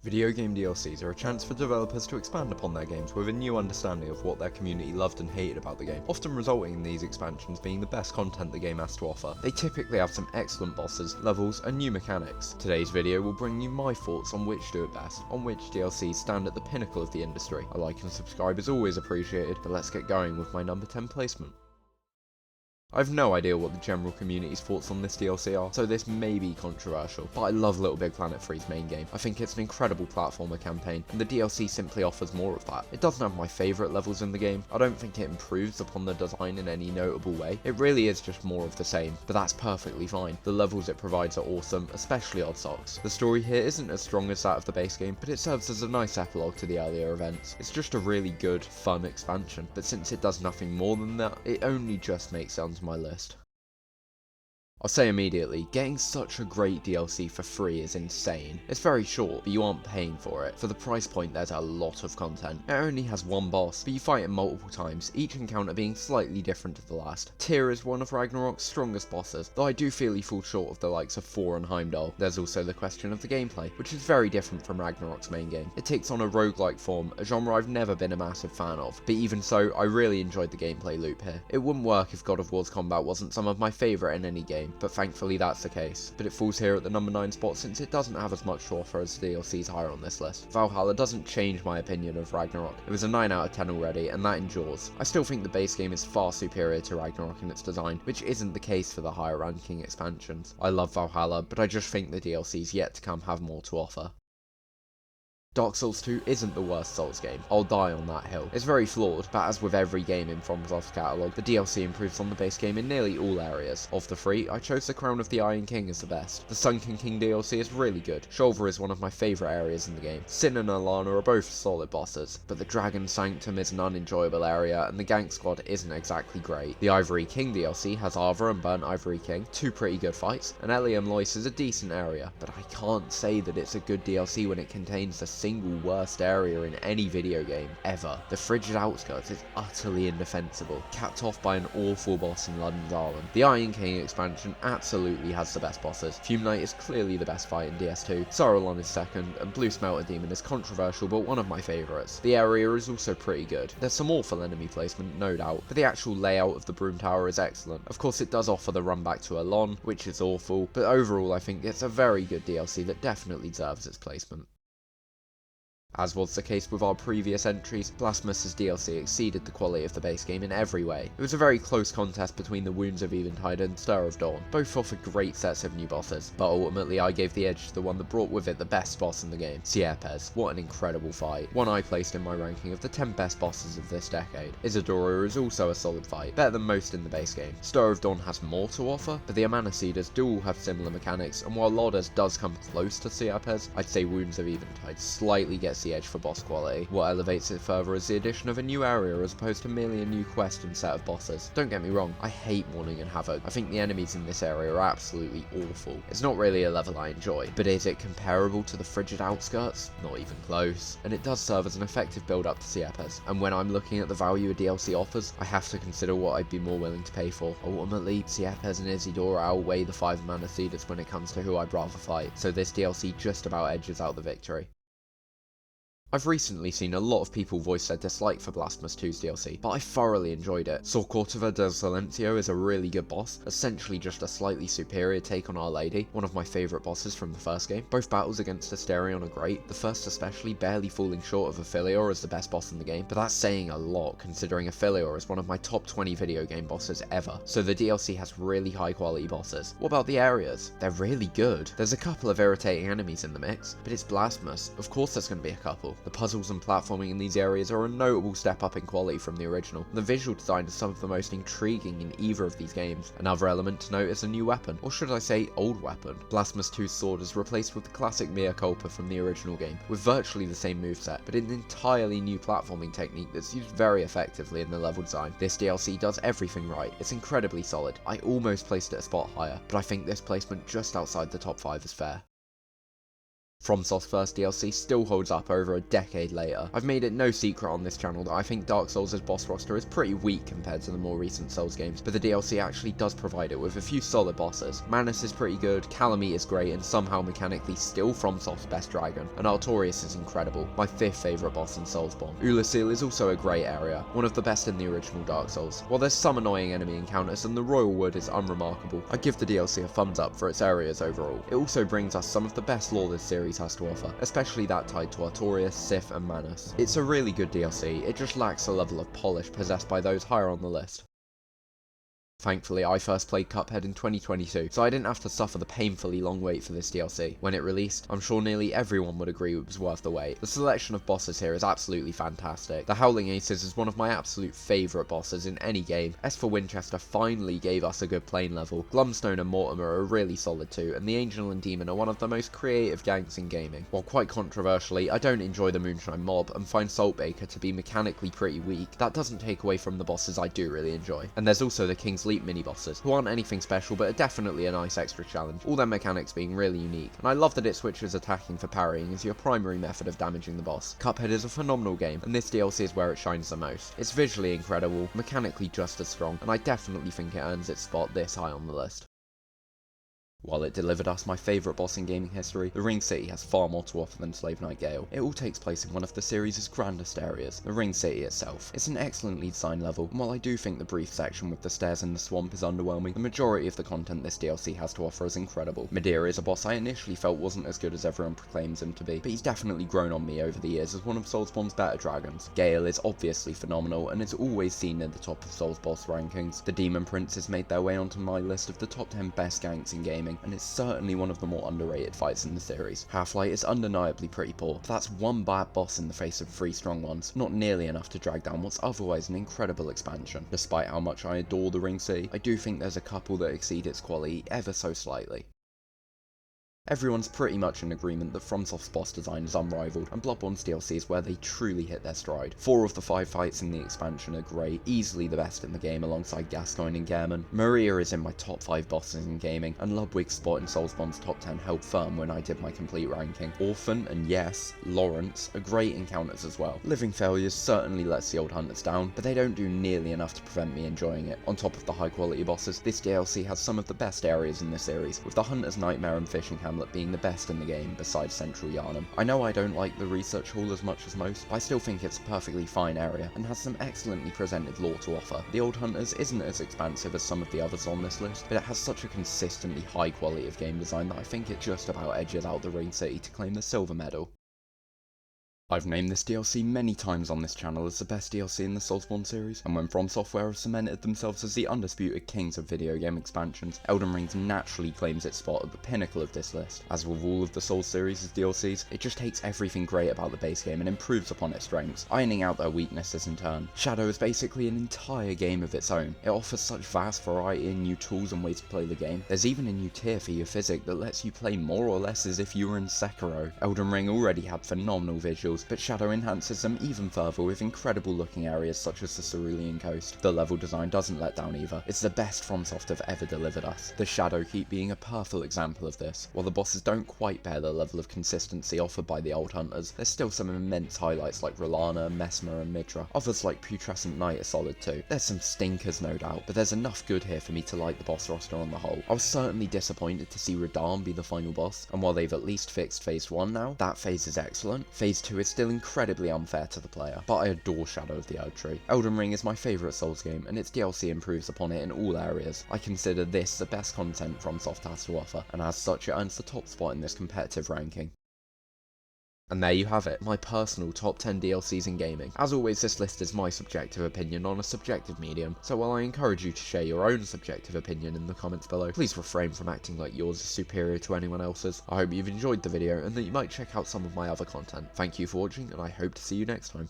Video game DLCs are a chance for developers to expand upon their games with a new understanding of what their community loved and hated about the game, often resulting in these expansions being the best content the game has to offer. They typically have some excellent bosses, levels, and new mechanics. Today's video will bring you my thoughts on which do it best, on which DLCs stand at the pinnacle of the industry. A like and subscribe is always appreciated, but let's get going with my number 10 placement. I've no idea what the general community's thoughts on this DLC are, so this may be controversial, but I love Little Big Planet 3's main game. I think it's an incredible platformer campaign, and the DLC simply offers more of that. It doesn't have my favourite levels in the game, I don't think it improves upon the design in any notable way, it really is just more of the same, but that's perfectly fine. The levels it provides are awesome, especially Odd Socks. The story here isn't as strong as that of the base game, but it serves as a nice epilogue to the earlier events. It's just a really good, fun expansion, but since it does nothing more than that, it only just makes it onto my list. I'll say immediately, getting such a great DLC for free is insane. It's very short, but you aren't paying for it. For the price point, there's a lot of content. It only has one boss, but you fight him multiple times, each encounter being slightly different to the last. Tyr is one of Ragnarok's strongest bosses, though I do feel he falls short of the likes of Thor and Heimdall. There's also the question of the gameplay, which is very different from Ragnarok's main game. It takes on a roguelike form, a genre I've never been a massive fan of, but even so, I really enjoyed the gameplay loop here. It wouldn't work if God of War's combat wasn't some of my favourite in any game, but thankfully that's the case. But it falls here at the number 9 spot since it doesn't have as much to offer as the DLCs higher on this list. Valhalla doesn't change my opinion of Ragnarok. It was a 9 out of 10 already, and that endures. I still think the base game is far superior to Ragnarok in its design, which isn't the case for the higher ranking expansions. I love Valhalla, but I just think the DLCs yet to come have more to offer. Dark Souls 2 isn't the worst Souls game, I'll die on that hill. It's very flawed, but as with every game in FromSoft's catalogue, the DLC improves on the base game in nearly all areas. Of the three, I chose the Crown of the Iron King as the best. The Sunken King DLC is really good, Shulver is one of my favourite areas in the game, Sin and Alana are both solid bosses, but the Dragon Sanctum is an unenjoyable area, and the Gank Squad isn't exactly great. The Ivory King DLC has Ava and Burnt Ivory King, two pretty good fights, and Eliam Lois is a decent area, but I can't say that it's a good DLC when it contains the single worst area in any video game ever. The Frigid Outskirts is utterly indefensible, capped off by an awful boss in London's Arlen. The Iron King expansion absolutely has the best bosses. Fume Knight is clearly the best fight in DS2, Sauron is second, and Blue Smelter Demon is controversial but one of my favourites. The area is also pretty good. There's some awful enemy placement, no doubt, but the actual layout of the Broom Tower is excellent. Of course it does offer the run back to Alon, which is awful, but overall I think it's a very good DLC that definitely deserves its placement. As was the case with our previous entries, Blasphemous' DLC exceeded the quality of the base game in every way. It was a very close contest between the Wounds of Eventide and Stir of Dawn. Both offered great sets of new bosses, but ultimately I gave the edge to the one that brought with it the best boss in the game, Sierpes. What an incredible fight. One I placed in my ranking of the 10 best bosses of this decade. Isadora is also a solid fight, better than most in the base game. Stir of Dawn has more to offer, but the Amanecedas do all have similar mechanics, and while Lodas does come close to Sierpes, I'd say Wounds of Eventide slightly gets the edge for boss quality. What elevates it further is the addition of a new area as opposed to merely a new quest and set of bosses. Don't get me wrong, I hate Warning and Havoc. I think the enemies in this area are absolutely awful. It's not really a level I enjoy, but is it comparable to the Frigid Outskirts? Not even close. And it does serve as an effective build up to Sierpes, and when I'm looking at the value a DLC offers, I have to consider what I'd be more willing to pay for. Ultimately, Sierpes and Isidora outweigh the 5 Amanecedas when it comes to who I'd rather fight, so this DLC just about edges out the victory. I've recently seen a lot of people voice their dislike for Blasphemous 2's DLC, but I thoroughly enjoyed it. Sor Cortova del Silencio is a really good boss, essentially just a slightly superior take on Our Lady, one of my favourite bosses from the first game. Both battles against Asterion are great, the first especially barely falling short of Aphelior as the best boss in the game, but that's saying a lot considering Aphelior is one of my top 20 video game bosses ever, so the DLC has really high quality bosses. What about the areas? They're really good. There's a couple of irritating enemies in the mix, but it's Blasphemous, of course there's going to be a couple. The puzzles and platforming in these areas are a notable step up in quality from the original. The visual design is some of the most intriguing in either of these games. Another element to note is a new weapon, or should I say old weapon. Blasphemous 2's sword is replaced with the classic Mea Culpa from the original game, with virtually the same moveset, but an entirely new platforming technique that's used very effectively in the level design. This DLC does everything right, it's incredibly solid. I almost placed it a spot higher, but I think this placement just outside the top 5 is fair. FromSoft's first DLC still holds up over a decade later. I've made it no secret on this channel that I think Dark Souls' boss roster is pretty weak compared to the more recent Souls games, but the DLC actually does provide it with a few solid bosses. Manus is pretty good, Calamite is great and somehow mechanically still FromSoft's best dragon, and Artorias is incredible, my 5th favourite boss in Soulsborne. Ulasil is also a great area, one of the best in the original Dark Souls. While there's some annoying enemy encounters and the Royal Wood is unremarkable, I give the DLC a thumbs up for its areas overall. It also brings us some of the best lore this series has to offer, especially that tied to Artorias, Sif and Manus. It's a really good DLC, it just lacks the level of polish possessed by those higher on the list. Thankfully, I first played Cuphead in 2022, so I didn't have to suffer the painfully long wait for this DLC. When it released, I'm sure nearly everyone would agree it was worth the wait. The selection of bosses here is absolutely fantastic. The Howling Aces is one of my absolute favourite bosses in any game. Esper Winchester finally gave us a good plane level. Glumstone and Mortimer are really solid too, and the Angel and Demon are one of the most creative gangs in gaming. While quite controversially, I don't enjoy the Moonshine Mob and find Saltbaker to be mechanically pretty weak, that doesn't take away from the bosses I do really enjoy. And there's also the King's Leap mini-bosses, who aren't anything special but are definitely a nice extra challenge, all their mechanics being really unique, and I love that it switches attacking for parrying as your primary method of damaging the boss. Cuphead is a phenomenal game, and this DLC is where it shines the most. It's visually incredible, mechanically just as strong, and I definitely think it earns its spot this high on the list. While it delivered us my favourite boss in gaming history, the Ring City has far more to offer than Slave Knight Gale. It all takes place in one of the series' grandest areas, the Ring City itself. It's an excellently designed level, and while I do think the brief section with the stairs in the swamp is underwhelming, the majority of the content this DLC has to offer is incredible. Madeira is a boss I initially felt wasn't as good as everyone proclaims him to be, but he's definitely grown on me over the years as one of Soulsborne's better dragons. Gale is obviously phenomenal, and is always seen near the top of Souls boss rankings. The Demon Princes made their way onto my list of the top 10 best ganks in gaming, and it's certainly one of the more underrated fights in the series. Half-Light is undeniably pretty poor, but that's one bad boss in the face of 3 strong ones, not nearly enough to drag down what's otherwise an incredible expansion. Despite how much I adore the Ring City, I do think there's a couple that exceed its quality ever so slightly. Everyone's pretty much in agreement that FromSoft's boss design is unrivaled, and Bloodborne's DLC is where they truly hit their stride. 4 of the 5 fights in the expansion are great, easily the best in the game alongside Gascoigne and Gehrman. Maria is in my top 5 bosses in gaming, and Ludwig's spot in Soulsborne's top 10 held firm when I did my complete ranking. Orphan and yes, Lawrence are great encounters as well. Living Failures certainly lets the old hunters down, but they don't do nearly enough to prevent me enjoying it. On top of the high quality bosses, this DLC has some of the best areas in the series, with the Hunter's Nightmare and Fishing Hamlet being the best in the game besides Central Yharnam. I know I don't like the Research Hall as much as most, but I still think it's a perfectly fine area and has some excellently presented lore to offer. The Old Hunters isn't as expansive as some of the others on this list, but it has such a consistently high quality of game design that I think it just about edges out the Ring City to claim the silver medal. I've named this DLC many times on this channel as the best DLC in the Soulsborne series, and when From Software have cemented themselves as the undisputed kings of video game expansions, Elden Ring naturally claims its spot at the pinnacle of this list. As with all of the Souls series' DLCs, it just takes everything great about the base game and improves upon its strengths, ironing out their weaknesses in turn. Shadow is basically an entire game of its own. It offers such vast variety in new tools and ways to play the game. There's even a new tier for your physic that lets you play more or less as if you were in Sekiro. Elden Ring already had phenomenal visuals, but Shadow enhances them even further with incredible looking areas such as the Cerulean Coast. The level design doesn't let down either. It's the best FromSoft have ever delivered us. The Shadow Keep being a perfect example of this. While the bosses don't quite bear the level of consistency offered by the Old Hunters, there's still some immense highlights like Rolana, Mesmer and Midra. Others like Putrescent Knight are solid too. There's some stinkers no doubt, but there's enough good here for me to like the boss roster on the whole. I was certainly disappointed to see Radahn be the final boss, and while they've at least fixed Phase 1 now, that phase is excellent. Phase 2 is still incredibly unfair to the player, but I adore Shadow of the Erdtree. Elden Ring is my favourite Souls game, and its DLC improves upon it in all areas. I consider this the best content FromSoft has to offer, and as such it earns the top spot in this competitive ranking. And there you have it, my personal top 10 DLCs in gaming. As always, this list is my subjective opinion on a subjective medium, so while I encourage you to share your own subjective opinion in the comments below, please refrain from acting like yours is superior to anyone else's. I hope you've enjoyed the video and that you might check out some of my other content. Thank you for watching, and I hope to see you next time.